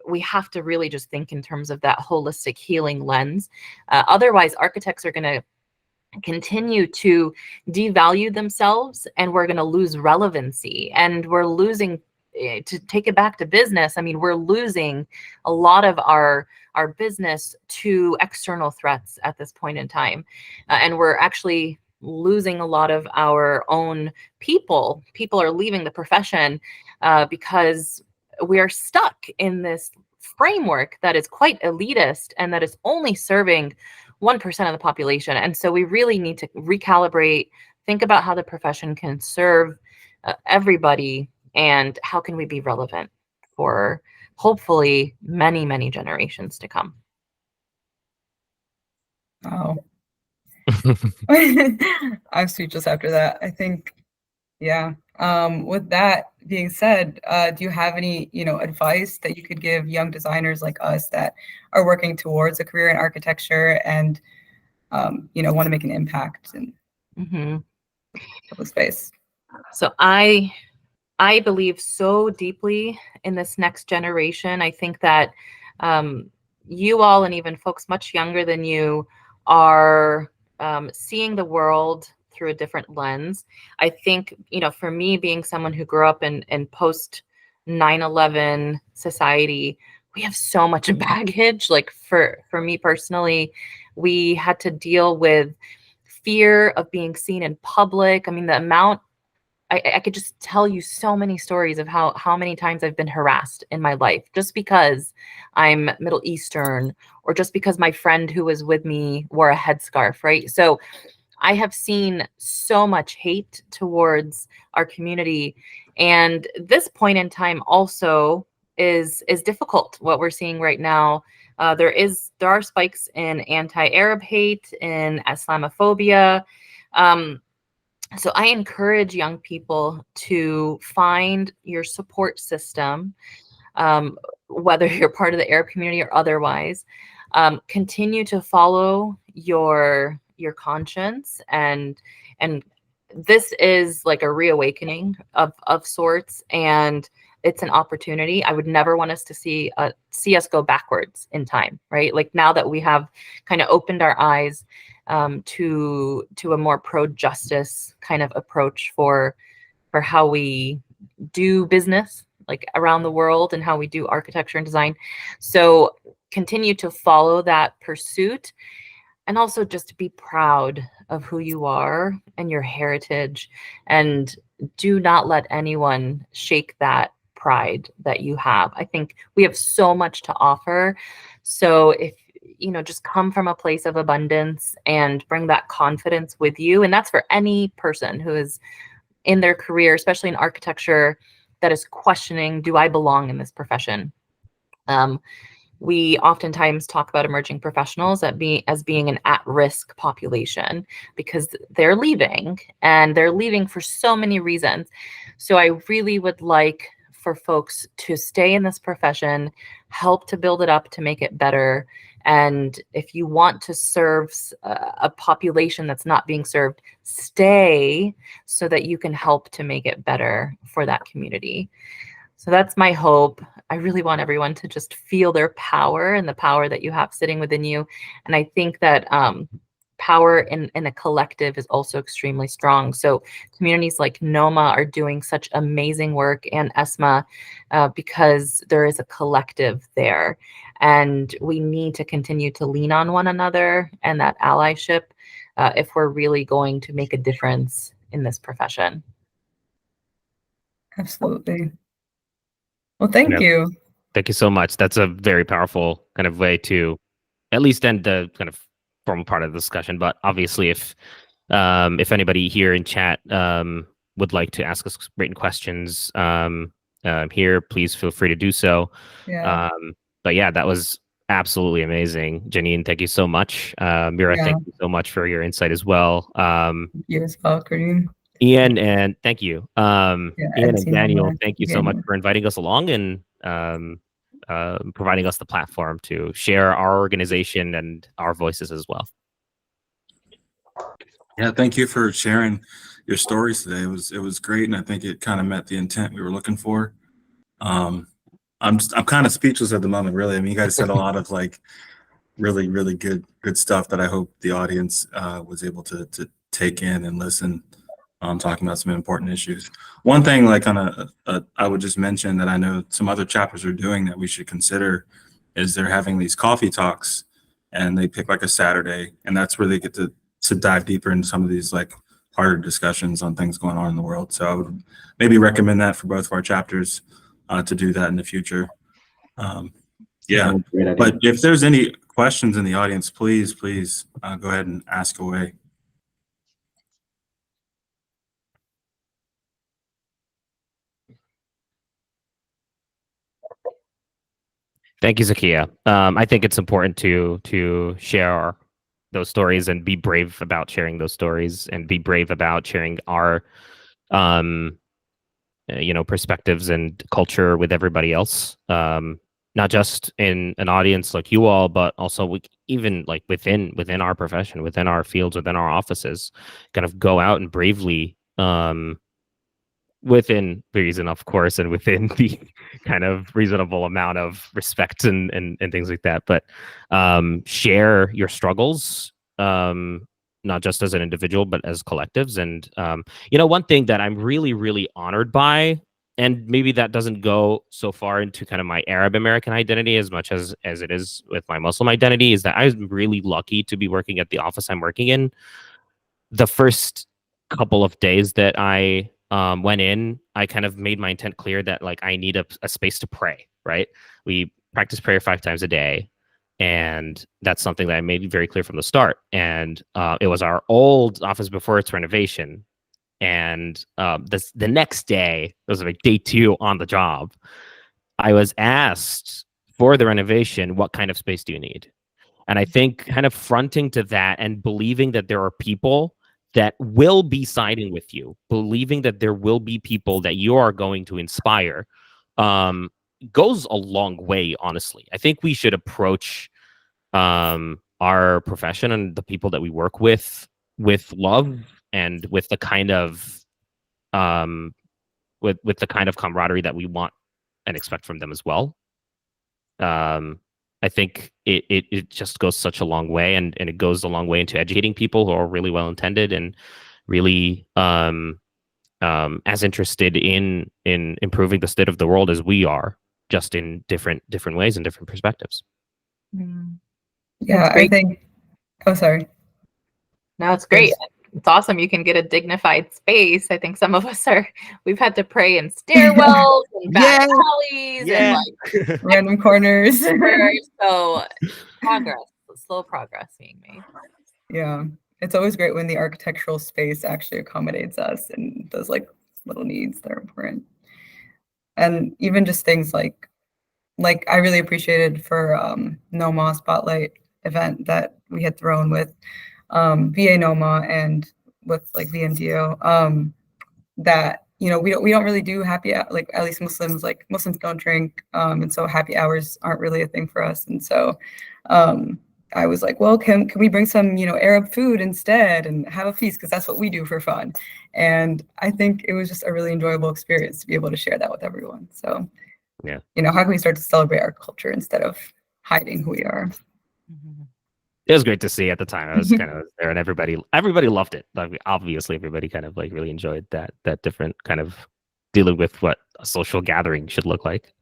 S2: we have to really just think in terms of that holistic healing lens. Otherwise, architects are going to continue to devalue themselves, and we're going to lose relevancy, and we're losing, to take it back to business, I mean, we're losing a lot of our business to external threats at this point in time. And we're actually losing a lot of our own people. People are leaving the profession because we are stuck in this framework that is quite elitist and that is only serving 1% of the population. And so we really need to recalibrate, think about how the profession can serve everybody, and how can we be relevant for hopefully many, many generations to come.
S3: Wow. I'm speechless after that. I think, yeah. With that being said, do you have any, advice that you could give young designers like us that are working towards a career in architecture and, want to make an impact in the space?
S2: So I believe so deeply in this next generation. I think that you all, and even folks much younger than you, are seeing the world through a different lens. I think, for me, being someone who grew up in post 9/11 society, we have so much baggage. Like for me personally, we had to deal with fear of being seen in public. I mean, the amount I could just tell you so many stories of how many times I've been harassed in my life just because I'm Middle Eastern, or just because my friend who was with me wore a headscarf, right? So I have seen so much hate towards our community, and this point in time also is difficult. What we're seeing right now, there are spikes in anti-Arab hate, in Islamophobia. Um, so I encourage young people to find your support system, um, whether you're part of the Arab community or otherwise. Continue to follow your conscience, and this is like a reawakening of sorts, and it's an opportunity. I would never want us to see us go backwards in time, right? Like, now that we have kind of opened our eyes to a more pro-justice kind of approach for how we do business, like around the world, and how we do architecture and design. So continue to follow that pursuit, and also just be proud of who you are and your heritage, and do not let anyone shake that pride that you have. I think we have so much to offer. So if just come from a place of abundance and bring that confidence with you. And that's for any person who is in their career, especially in architecture, that is questioning, do I belong in this profession? We oftentimes talk about emerging professionals as being an at-risk population, because they're leaving, and they're leaving for so many reasons. So I really would like for folks to stay in this profession, help to build it up, to make it better. And if you want to serve a population that's not being served, stay, so that you can help to make it better for that community. So that's my hope. I really want everyone to just feel their power, and the power that you have sitting within you. And I think that power in a collective is also extremely strong. So communities like NOMA are doing such amazing work, and ASMA, because there is a collective there. And we need to continue to lean on one another and that allyship if we're really going to make a difference in this profession.
S3: Absolutely. Well, thank you.
S4: Thank you so much. That's a very powerful kind of way to at least end the kind of formal part of the discussion. But obviously, if anybody here in chat would like to ask us written questions here, please feel free to do so.
S3: Yeah.
S4: But yeah, that was absolutely amazing. Janine, thank you so much. Mira, thank you so much for your insight as well.
S3: You as well, Kareem.
S4: Ian, and thank you. Ian and
S3: NCNOMA,
S4: Daniel, thank you so
S3: Daniel.
S4: much for inviting us along, and providing us the platform to share our organization and our voices as well.
S5: Yeah, thank you for sharing your stories today. It was great, and I think it kind of met the intent we were looking for. I'm kind of speechless at the moment, really. I mean, you guys said a lot of like really good stuff that I hope the audience was able to take in and listen. Talking about some important issues. One thing, like I would just mention that I know some other chapters are doing that we should consider is they're having these coffee talks, and they pick like a Saturday, and that's where they get to dive deeper into some of these like harder discussions on things going on in the world. So I would maybe recommend that for both of our chapters to do that in the future. Yeah, but if there's any questions in the audience, please go ahead and ask away.
S4: Thank you, Zakia. I think it's important to share those stories and be brave about sharing those stories, and be brave about sharing our perspectives and culture with everybody else. Not just in an audience like you all, but also even like within our profession, within our fields, within our offices, kind of go out and bravely within reason, of course, and within the kind of reasonable amount of respect and things like that. But share your struggles, not just as an individual, but as collectives. And one thing that I'm really, really honored by, and maybe that doesn't go so far into kind of my Arab American identity as much as it is with my Muslim identity, is that I'm really lucky to be working at the office I'm working in. The first couple of days that I went in, I kind of made my intent clear that like I need a space to pray, right? We practice prayer 5 times a day. And that's something that I made very clear from the start. And it was our old office before its renovation. And the next day, it was like day 2 on the job, I was asked for the renovation, what kind of space do you need? And I think kind of fronting to that and believing that there are people that will be siding with you, believing that there will be people that you are going to inspire, goes a long way, honestly. I think we should approach our profession and the people that we work with love and with the kind of with the kind of camaraderie that we want and expect from them as well. I think it just goes such a long way, and it goes a long way into educating people who are really well intended and really as interested in improving the state of the world as we are, just in different ways and different perspectives.
S3: Yeah, I think. Oh, sorry.
S2: No, it's great. It's awesome. You can get a dignified space. I think some of us we've had to pray in stairwells and back alleys and like
S3: random corners.
S2: So slow progress being made.
S3: Yeah. It's always great when the architectural space actually accommodates us and those like little needs that are important. And even just things like I really appreciated for NOMA Spotlight event that we had thrown with VANOMA and with like VMDO, that we don't really do happy, like at least Muslims don't drink, and so happy hours aren't really a thing for us. And so I was like, well, can we bring some Arab food instead and have a feast, because that's what we do for fun. And I think it was just a really enjoyable experience to be able to share that with everyone. So
S4: yeah,
S3: how can we start to celebrate our culture instead of hiding who we are?
S4: It was great to see at the time. I was kind of there, and everybody loved it. Like, obviously, everybody kind of like really enjoyed that different kind of dealing with what a social gathering should look like.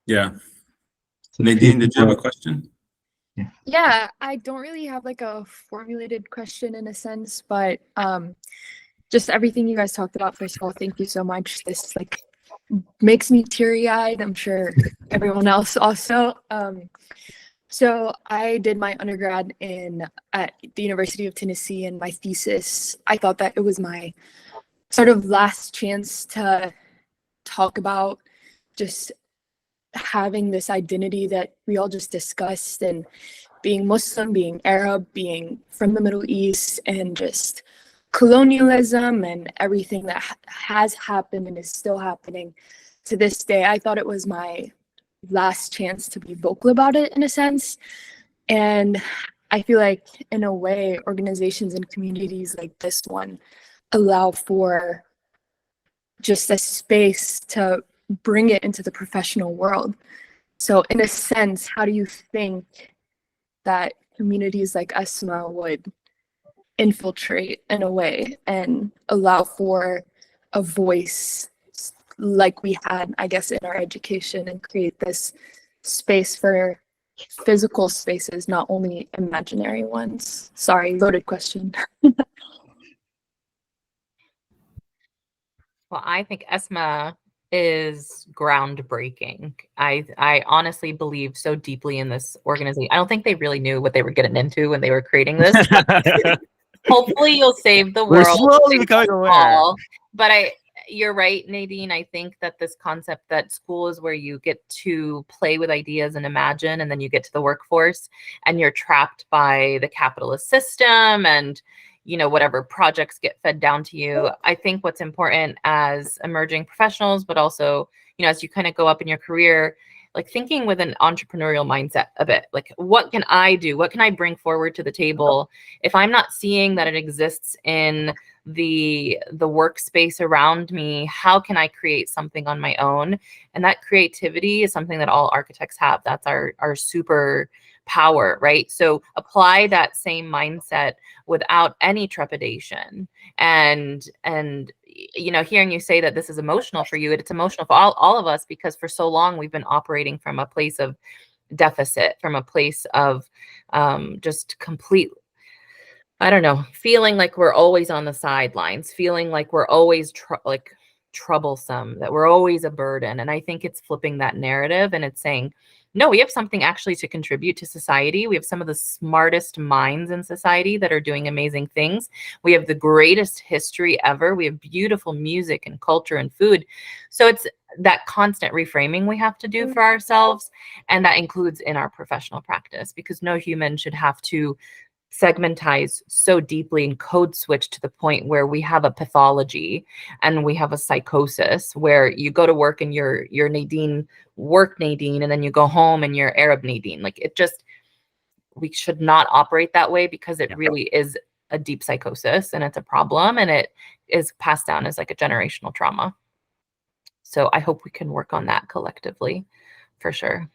S5: Yeah. Nadine, did you have a question?
S6: Yeah, I don't really have like a formulated question in a sense, but just everything you guys talked about. First of all, thank you so much. This like makes me teary-eyed. I'm sure everyone else also. So I did my undergrad at the University of Tennessee, and my thesis, I thought that it was my sort of last chance to talk about just having this identity that we all just discussed, and being Muslim, being Arab, being from the Middle East, and just colonialism and everything that has happened and is still happening to this day. I thought it was my last chance to be vocal about it in a sense. And I feel like in a way, organizations and communities like this one allow for just a space to bring it into the professional world. So in a sense, how do you think that communities like ASMA would infiltrate in a way and allow for a voice like we had, I guess, in our education, and create this space for physical spaces, not only imaginary ones? Sorry, loaded question.
S2: Well, I think ASMA is groundbreaking. I honestly believe so deeply in this organization. I don't think they really knew what they were getting into when they were creating this. Hopefully you'll save the
S4: We're
S2: world.
S4: slowly becoming aware.
S2: But you're right, Nadine. I think that this concept that school is where you get to play with ideas and imagine, and then you get to the workforce and you're trapped by the capitalist system and whatever projects get fed down to you. I think what's important as emerging professionals, but also as you kind of go up in your career, like thinking with an entrepreneurial mindset a bit. Like, what can I do? What can I bring forward to the table? If I'm not seeing that it exists in the workspace around me, how can I create something on my own? And that creativity is something that all architects have. That's our super power, right? So apply that same mindset without any trepidation. And you know, hearing you say that this is emotional for you, it's emotional for all of us, because for so long we've been operating from a place of deficit, from a place of just complete, I don't know, feeling like we're always on the sidelines, feeling like we're always troublesome, that we're always a burden. And I think it's flipping that narrative, and it's saying, no, we have something actually to contribute to society. We have some of the smartest minds in society that are doing amazing things. We have the greatest history ever. We have beautiful music and culture and food. So it's that constant reframing we have to do for ourselves. And that includes in our professional practice, because no human should have to segmentize so deeply and code switch to the point where we have a pathology and we have a psychosis where you go to work and you're Nadine, work Nadine, and then you go home and you're Arab Nadine. Like, it just, we should not operate that way, because it really is a deep psychosis, and it's a problem, and it is passed down as like a generational trauma. So I hope we can work on that collectively, for sure.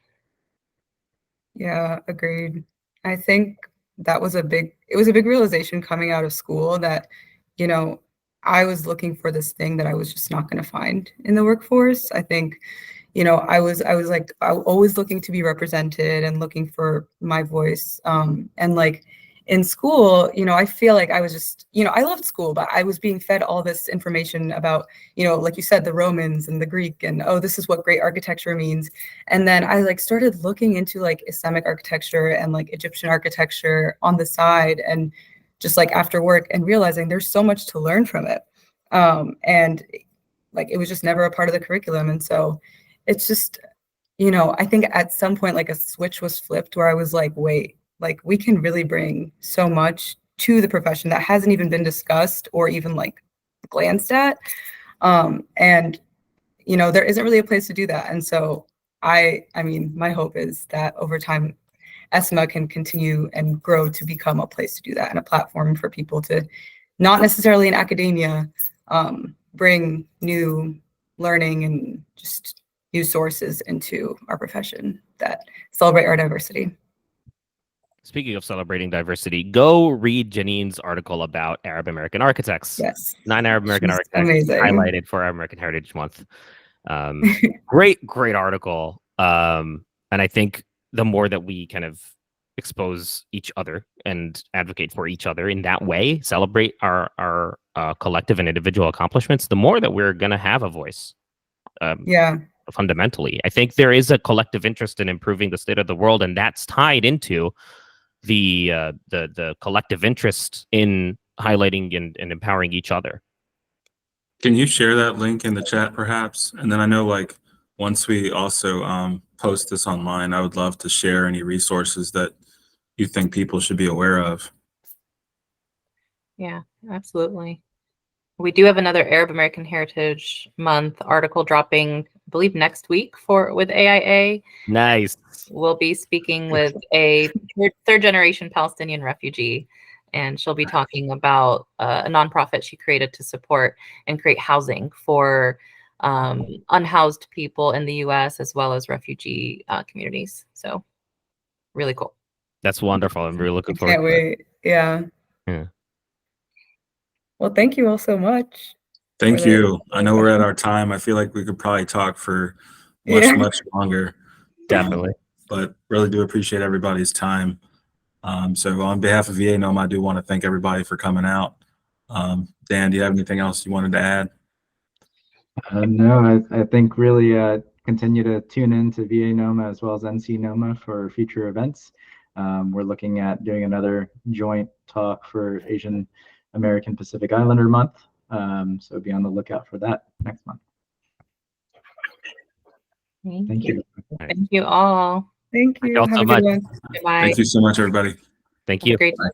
S3: Yeah, agreed. I think that was it was a big realization coming out of school that, you know, I was looking for this thing that I was just not going to find in the workforce. I think, you know, I was always looking to be represented and looking for my voice. And like in school, you know, I feel like I was just, you know, I loved school, but I was being fed all this information about, you know, like you said, the Romans and the Greek, and, oh, this is what great architecture means. And then I like started looking into like Islamic architecture and like Egyptian architecture on the side, and just like after work, and realizing there's so much to learn from it. And like, it was just never a part of the curriculum. And so it's just, you know, I think at some point, like a switch was flipped where I was like, wait, like we can really bring so much to the profession that hasn't even been discussed or even like glanced at. And, you know, there isn't really a place to do that. And so I mean, my hope is that over time, ASMA can continue and grow to become a place to do that, and a platform for people to, not necessarily in academia, bring new learning and just new sources into our profession that celebrate our diversity.
S4: Speaking of celebrating diversity, go read Janine's article about Arab American architects.
S3: Yes.
S4: 9 Arab American
S3: She's
S4: architects
S3: amazing.
S4: highlighted for Arab American Heritage Month. Great article. And I think the more that we kind of expose each other and advocate for each other in that way, celebrate our collective and individual accomplishments, the more that we're going to have a voice.
S3: Yeah.
S4: Fundamentally, I think there is a collective interest in improving the state of the world, and that's tied into the collective interest in highlighting and empowering each other.
S5: Can you share that link in the chat perhaps? And then I know, like, once we also post this online, I would love to share any resources that you think people should be aware of.
S2: Yeah, absolutely. We do have another Arab American Heritage Month article dropping, I believe, next week with AIA.
S4: Nice.
S2: We'll be speaking with a third generation Palestinian refugee, and she'll be talking about a nonprofit she created to support and create housing for unhoused people in the U.S. as well as refugee communities. So really cool.
S4: That's wonderful. I'm really looking forward
S3: Can't wait. Yeah. Well, thank you all so much.
S5: Thank you. I know we're at our time. I feel like we could probably talk for much longer.
S4: Definitely.
S5: But really do appreciate everybody's time. So on behalf of VANOMA, I do want to thank everybody for coming out. Dan, do you have anything else you wanted to add?
S1: No, I think really continue to tune in to VANOMA as well as NCNOMA for future events. We're looking at doing another joint talk for Asian American Pacific Islander Month. So be on the lookout for that next month. Thank you.
S2: Thank you all.
S3: Thank you.
S4: Thank you all
S3: Have
S4: so
S3: a
S4: much.
S3: good one.
S2: Goodbye.
S5: Thank you so much, everybody.
S4: Thank
S2: Have a
S4: you.
S2: great day.